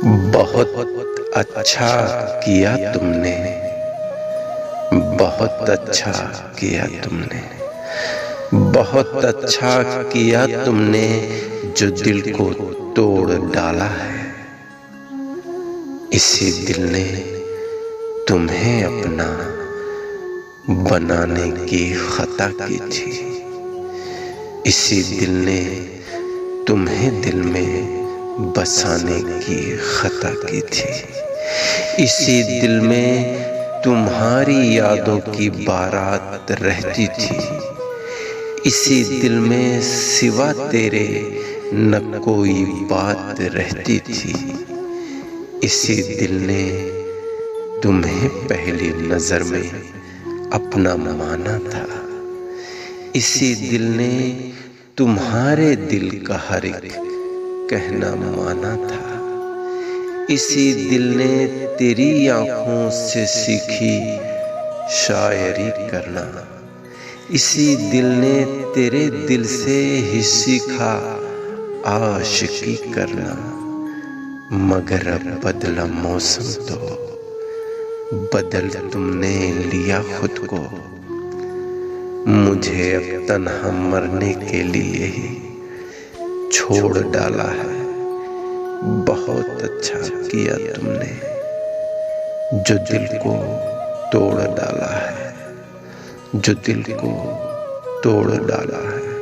बहुत अच्छा किया तुमने, बहुत अच्छा किया तुमने, बहुत अच्छा किया तुमने जो दिल को तोड़ डाला है। इसी दिल ने तुम्हें अपना बनाने की खता की थी। इसी दिल ने तुम्हें दिल में बसाने की खता की थी। इसी दिल में तुम्हारी यादों की बारात रहती थी। इसी दिल में सिवा तेरे न कोई बात रहती थी। इसी दिल ने तुम्हें पहली नजर में अपना माना था। इसी दिल ने तुम्हारे दिल का हर एक कहना माना था। इसी दिल ने तेरी आंखों से सीखी शायरी करना। इसी दिल ने तेरे दिल से ही सीखा आशिकी करना। मगर अब बदला मौसम तो बदल तुमने लिया खुद को। मुझे अब तन्हा मरने के लिए ही छोड़ डाला है। बहुत अच्छा किया तुमने जो दिल को तोड़ डाला है, जो दिल को तोड़ डाला है।